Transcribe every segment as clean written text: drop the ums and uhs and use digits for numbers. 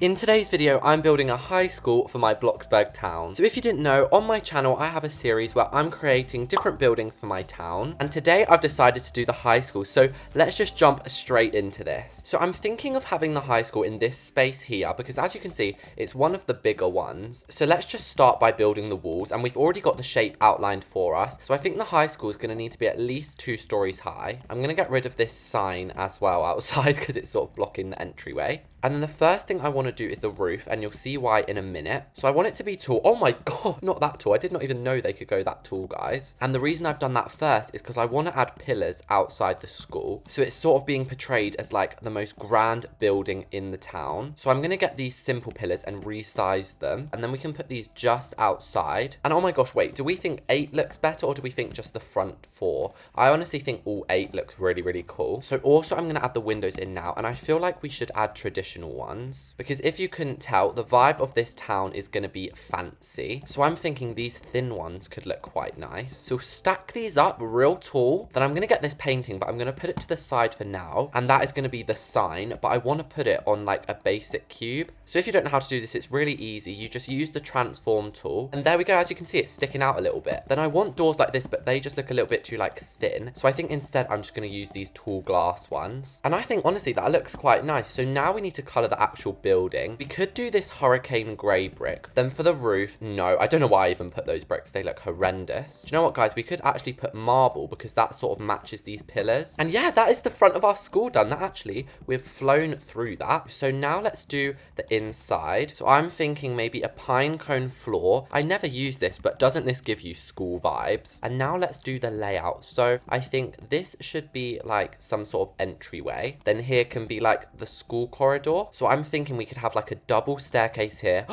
In today's video, I'm building a high school for my Bloxburg town. So if you didn't know, on my channel, I have a series where I'm creating different buildings for my town. And today I've decided to do the high school. So let's just jump straight into this. So I'm thinking of having the high school in this space here, because as you can see, it's one of the bigger ones. So let's just start by building the walls, and we've already got the shape outlined for us. So I think the high school is going to need to be at least 2 stories high. I'm going to get rid of this sign as well outside because it's sort of blocking the entryway. And then the first thing I want to do is the roof, and you'll see why in a minute. So I want it to be tall. Oh my god, not that tall. I did not even know they could go that tall, guys. And the reason I've done that first is because I want to add pillars outside the school. So it's sort of being portrayed as like the most grand building in the town. So I'm going to get these simple pillars and resize them. And then we can put these just outside. And oh my gosh, wait, do we think 8 looks better, or do we think just the front 4? I honestly think all 8 looks really, really cool. So also I'm going to add the windows in now. And I feel like we should add traditional ones, because if you couldn't tell, the vibe of this town is going to be fancy. So I'm thinking these thin ones could look quite nice. So stack these up real tall. Then I'm going to get this painting, but I'm going to put it to the side for now, and that is going to be the sign, but I want to put it on like a basic cube. So if you don't know how to do this, it's really easy. You just use the transform tool, and there we go. As you can see, it's sticking out a little bit. Then I want doors like this, but they just look a little bit too like thin. So I think instead I'm just going to use these tall glass ones, and I think honestly that looks quite nice. So now we need to color the actual building. We could do this hurricane grey brick. Then for the roof, no, I don't know why I even put those bricks. They look horrendous. Do you know what, guys? We could actually put marble, because that sort of matches these pillars. And yeah, that is the front of our school done. That actually, we've flown through that. So now let's do the inside. So I'm thinking maybe a pine cone floor. I never use this, but doesn't this give you school vibes? And now let's do the layout. So I think this should be like some sort of entryway. Then here can be like the school corridor. So I'm thinking we could have like a double staircase here.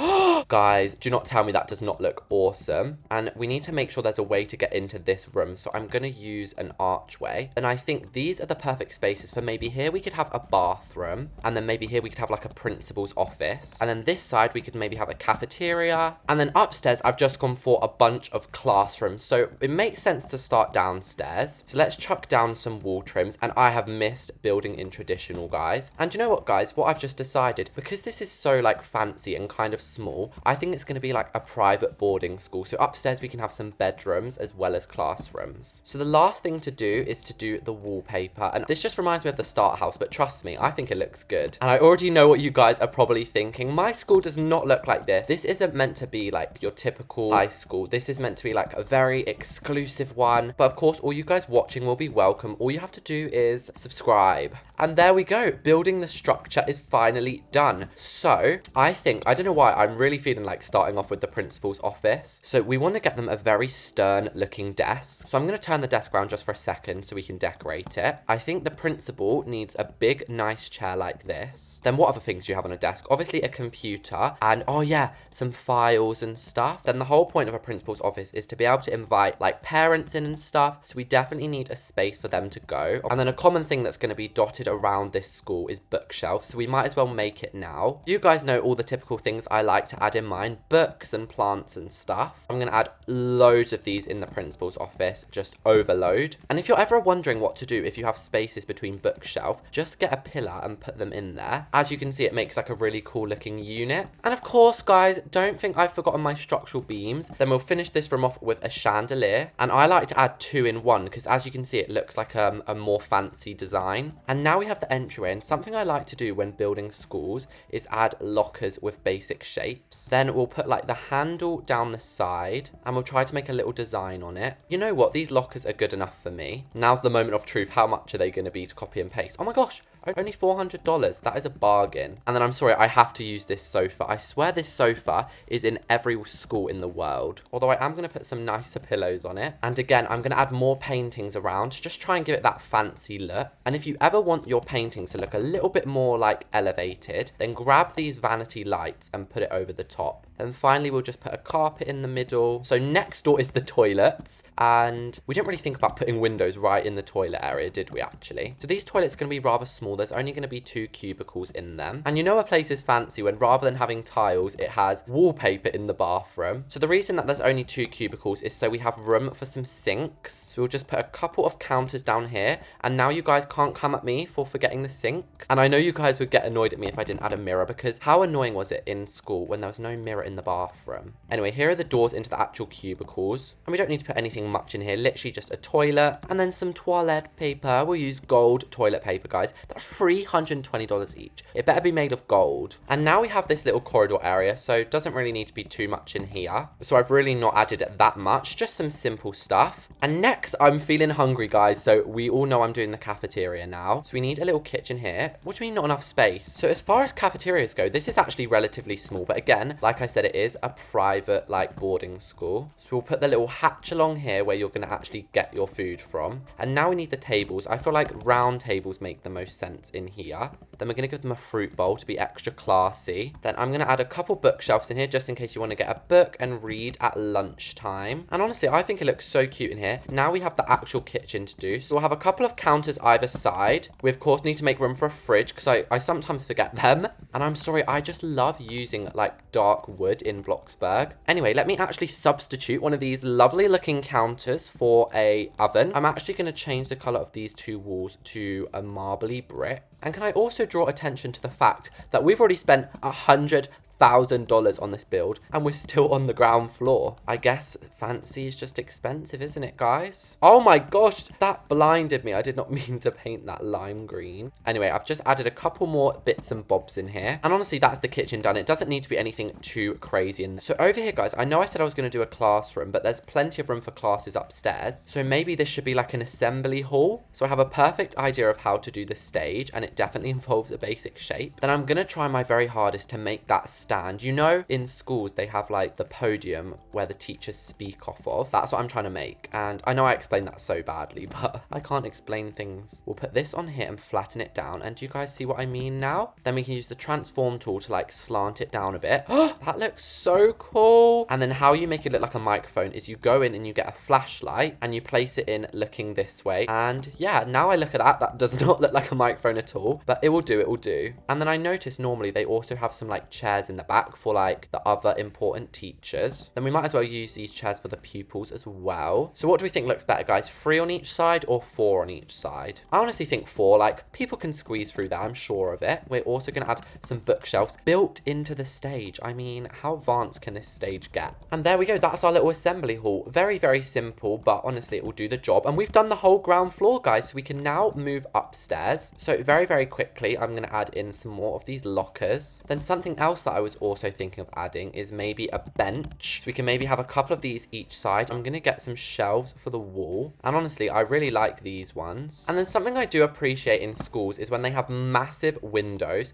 Guys, do not tell me that does not look awesome. And we need to make sure there's a way to get into this room. So I'm going to use an archway. And I think these are the perfect spaces for maybe here we could have a bathroom. And then maybe here we could have like a principal's office. And then this side we could maybe have a cafeteria. And then upstairs I've just gone for a bunch of classrooms. So it makes sense to start downstairs. So let's chuck down some wall trims. And I have missed building in traditional, guys. And you know what, guys? What I've just decided, because this is so like fancy and kind of small, I think it's going to be like a private boarding school. So upstairs we can have some bedrooms as well as classrooms. So the last thing to do is to do the wallpaper, and this just reminds me of the start house, but trust me, I think it looks good. And I already know what you guys are probably thinking. My school does not look like this. This isn't meant to be like your typical high school. This is meant to be like a very exclusive one. But of course, all you guys watching will be welcome. All you have to do is subscribe. And there we go. Building the structure is finally done. So I think, I don't know why, I'm really feeling like starting off with the principal's office. So we want to get them a very stern looking desk. So I'm going to turn the desk around just for a second so we can decorate it. I think the principal needs a big, nice chair like this. Then what other things do you have on a desk? Obviously a computer, and oh yeah, some files and stuff. Then the whole point of a principal's office is to be able to invite like parents in and stuff. So we definitely need a space for them to go. And then a common thing that's going to be dotted around this school is bookshelves. So we might as well make it now. You guys know all the typical things I like to add in mine, books and plants and stuff. I'm going to add loads of these in the principal's office, just overload. And if you're ever wondering what to do if you have spaces between bookshelf, just get a pillar and put them in there. As you can see, it makes like a really cool looking unit. And of course, guys, don't think I've forgotten my structural beams. Then we'll finish this room off with a chandelier. And I like to add 2 in 1, because as you can see, it looks like a more fancy design. And now we have the entryway, and something I like to do when building schools is add lockers with basic shapes. Then we'll put like the handle down the side, and we'll try to make a little design on it. You know what? These lockers are good enough for me. Now's the moment of truth. How much are they going to be to copy and paste? Oh my gosh, only $400. That is a bargain. And then I'm sorry, I have to use this sofa. I swear this sofa is in every school in the world. Although I am going to put some nicer pillows on it. And again, I'm going to add more paintings around to just try and give it that fancy look. And if you ever want your paintings to look a little bit more like elevated, then grab these vanity lights and put it over the top. Then finally, we'll just put a carpet in the middle. So next door is the toilets. And we didn't really think about putting windows right in the toilet area, did we actually? So these toilets are going to be rather small. there's only going to be 2 cubicles in them. And you know a place is fancy when rather than having tiles, it has wallpaper in the bathroom. So the reason that there's only 2 cubicles is so we have room for some sinks. So we'll just put a couple of counters down here. And now you guys can't come at me for forgetting the sinks. And I know you guys would get annoyed at me if I didn't add a mirror, because how annoying was it in school when there was no mirror in the bathroom? Anyway, here are the doors into the actual cubicles. And we don't need to put anything much in here, literally just a toilet and then some toilet paper. We'll use gold toilet paper, guys. That's $320 each. It better be made of gold. And now we have this little corridor area, so it doesn't really need to be too much in here. So I've really not added that much, just some simple stuff. And next, I'm feeling hungry, guys. So we all know I'm doing the cafeteria now. So we need a little kitchen here. What do you mean not enough space? So as far as cafeterias go, this is actually relatively small. But again, like I said, it is a private, like, boarding school. So we'll put the little hatch along here where you're going to actually get your food from. And now we need the tables. I feel like round tables make the most sense in here. Then we're going to give them a fruit bowl to be extra classy. Then I'm going to add a couple bookshelves in here just in case you want to get a book and read at lunchtime. And honestly, I think it looks so cute in here. Now we have the actual kitchen to do. So we'll have a couple of counters either side. We, of course, need to make room for a fridge because I sometimes forget them. And I'm sorry, I just love using, like, dark wood in Bloxburg. Anyway, let me actually substitute one of these lovely looking counters for a oven. I'm actually going to change the color of these 2 walls to a marbly brick. And can I also draw attention to the fact that we've already spent $100,000 on this build and we're still on the ground floor? I guess fancy is just expensive, isn't it, guys? Oh my gosh, that blinded me. I did not mean to paint that lime green. Anyway, I've just added a couple more bits and bobs in here. And honestly, that's the kitchen done. It doesn't need to be anything too crazy. And so over here, guys, I know I said I was going to do a classroom, but there's plenty of room for classes upstairs. So maybe this should be like an assembly hall. So I have a perfect idea of how to do the stage, and it definitely involves a basic shape. Then I'm going to try my very hardest to make that stand. You know, in schools, they have like the podium where the teachers speak off of. That's what I'm trying to make. And I know I explained that so badly, but I can't explain things. We'll put this on here and flatten it down. And do you guys see what I mean now? Then we can use the transform tool to like slant it down a bit. That looks so cool. And then how you make it look like a microphone is you go in and you get a flashlight and you place it in looking this way. And yeah, now I look at that, that does not look like a microphone at all, but it will do, it will do. And then I noticed normally they also have some like chairs in the back for like the other important teachers. Then we might as well use these chairs for the pupils as well. So what do we think looks better, guys? 3 on each side or 4 on each side? I honestly think 4. Like, people can squeeze through that, I'm sure of it. We're also going to add some bookshelves built into the stage. I mean, how advanced can this stage get? And there we go. That's our little assembly hall. Very, very simple, but honestly, it will do the job. And we've done the whole ground floor, guys, so we can now move upstairs. So very, very quickly, I'm going to add in some more of these lockers. Then something else that I was also thinking of adding is maybe a bench. So we can maybe have a couple of these each side. I'm going to get some shelves for the wall. And honestly, I really like these ones. And then something I do appreciate in schools is when they have massive windows.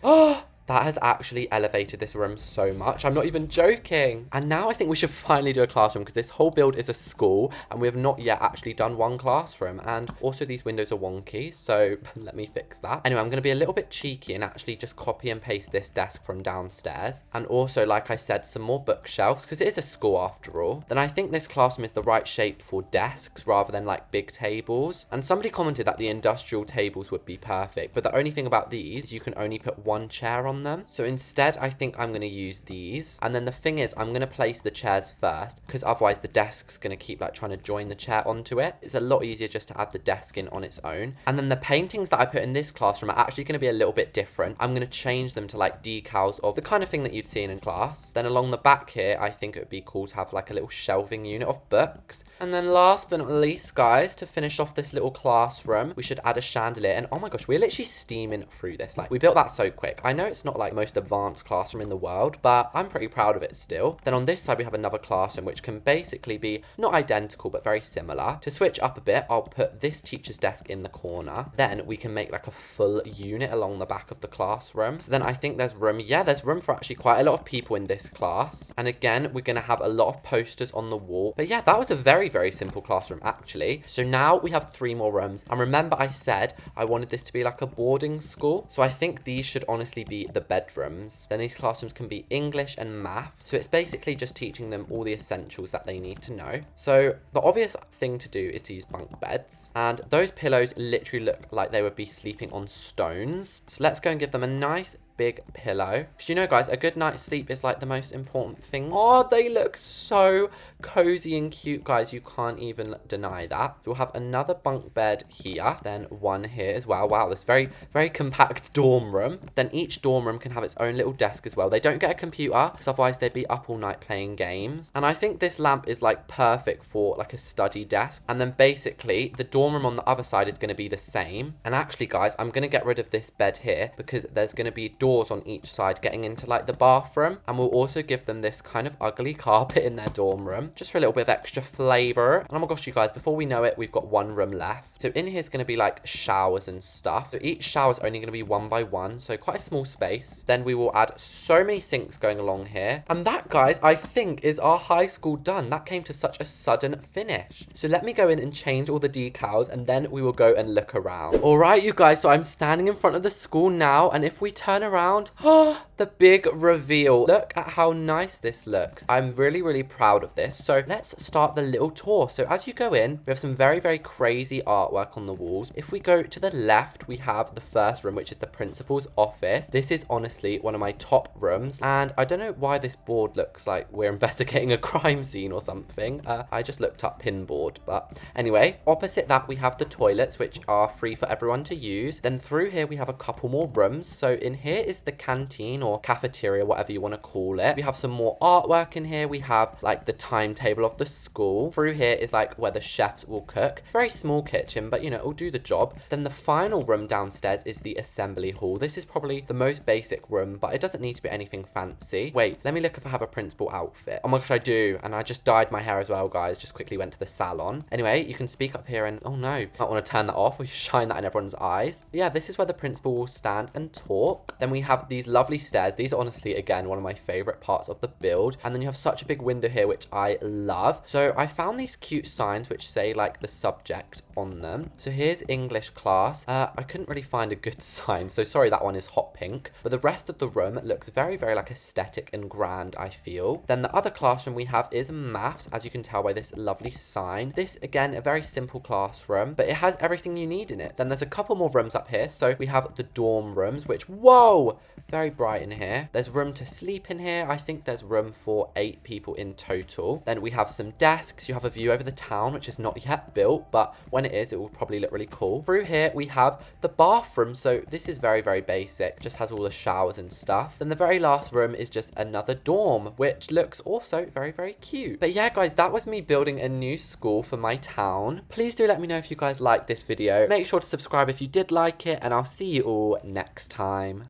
That has actually elevated this room so much. I'm not even joking. And now I think we should finally do a classroom because this whole build is a school and we have not yet actually done one classroom. And also these windows are wonky, so let me fix that. Anyway, I'm going to be a little bit cheeky and actually just copy and paste this desk from downstairs. And also, like I said, some more bookshelves because it is a school after all. Then I think this classroom is the right shape for desks rather than like big tables. And somebody commented that the industrial tables would be perfect. But the only thing about these is you can only put one chair on them. So instead, I think I'm going to use these. And then the thing is, I'm going to place the chairs first because otherwise the desk's going to keep like trying to join the chair onto it. It's a lot easier just to add the desk in on its own. And then the paintings that I put in this classroom are actually going to be a little bit different. I'm going to change them to like decals of the kind of thing that you'd see in class. Then along the back here, I think it would be cool to have like a little shelving unit of books. And then last but not least, guys, to finish off this little classroom, we should add a chandelier. And oh my gosh, we're literally steaming through this. Like, we built that so quick. I know it's not like most advanced classroom in the world, but I'm pretty proud of it still. Then on this side, we have another classroom, which can basically be not identical, but very similar. To switch up a bit, I'll put this teacher's desk in the corner. Then we can make like a full unit along the back of the classroom. So then I think there's room. Yeah, there's room for actually quite a lot of people in this class. And again, we're going to have a lot of posters on the wall. But yeah, that was a very, very simple classroom actually. So now we have 3 more rooms. And remember I said I wanted this to be like a boarding school. So I think these should honestly be the bedrooms. Then these classrooms can be English and math. So it's basically just teaching them all the essentials that they need to know. So the obvious thing to do is to use bunk beds. And those pillows literally look like they would be sleeping on stones. So let's go and give them a nice big pillow. Because you know, guys, a good night's sleep is like the most important thing. Oh, they look so cozy and cute, guys. You can't even deny that. So we'll have another bunk bed here, then one here as well. Wow, this very, very compact dorm room. Then each dorm room can have its own little desk as well. They don't get a computer, because otherwise they'd be up all night playing games. And I think this lamp is like perfect for like a study desk. And then basically the dorm room on the other side is going to be the same. And actually, guys, I'm going to get rid of this bed here because there's going to be doors on each side getting into like the bathroom, and we'll also give them this kind of ugly carpet in their dorm room just for a little bit of extra flavor. And oh my gosh, you guys, before we know it, we've got one room left. So in here is going to be like showers and stuff. So each shower is only going to be 1 by 1, so quite a small space. Then we will add so many sinks going along here, and that, guys, I think is our high school done. That came to such a sudden finish. So let me go in and change all the decals, and then we will go and look around. All right, you guys, so I'm standing in front of the school now, and if we turn around, oh, the big reveal. Look at how nice this looks. I'm really, really proud of this. So let's start the little tour. So as you go in, we have some very, very crazy artwork on the walls. If we go to the left, we have the first room, which is the principal's office. This is honestly one of my top rooms, and I don't know why this board looks like we're investigating a crime scene or something. I just looked up pinboard, but anyway, opposite that we have the toilets, which are free for everyone to use. Then through here we have a couple more rooms. So in here is the canteen or cafeteria, whatever you want to call it. We have some more artwork in here. We have like the timetable of the school. Through here is like where the chefs will cook. Very small kitchen, but you know, it'll do the job. Then the final room downstairs is the assembly hall. This is probably the most basic room, but it doesn't need to be anything fancy. Wait, let me look if I have a principal outfit. Oh my gosh, I do. And I just dyed my hair as well, guys. Just quickly went to the salon. Anyway, you can speak up here and, oh no, I don't want to turn that off or shine that in everyone's eyes. But yeah, this is where the principal will stand and talk. Then we have these lovely stairs. These are honestly, again, one of my favorite parts of the build. And then you have such a big window here, which I love. So I found these cute signs which say like the subject on them. So here's English class. I couldn't really find a good sign, so sorry, that one is hot pink. But the rest of the room looks very, very like aesthetic and grand, I feel. Then the other classroom we have is maths, as you can tell by this lovely sign. This, again, a very simple classroom, but it has everything you need in it. Then there's a couple more rooms up here. So we have the dorm rooms, which, whoa, very bright in here. There's room to sleep in here. I think there's room for 8 people in total. Then we have some desks. You have a view over the town, which is not yet built, but when it is, it will probably look really cool. Through here, we have the bathroom. So this is very, very basic. Just has all the showers and stuff. Then the very last room is just another dorm, which looks also very, very cute. But yeah, guys, that was me building a new school for my town. Please do let me know if you guys liked this video. Make sure to subscribe if you did like it, and I'll see you all next time.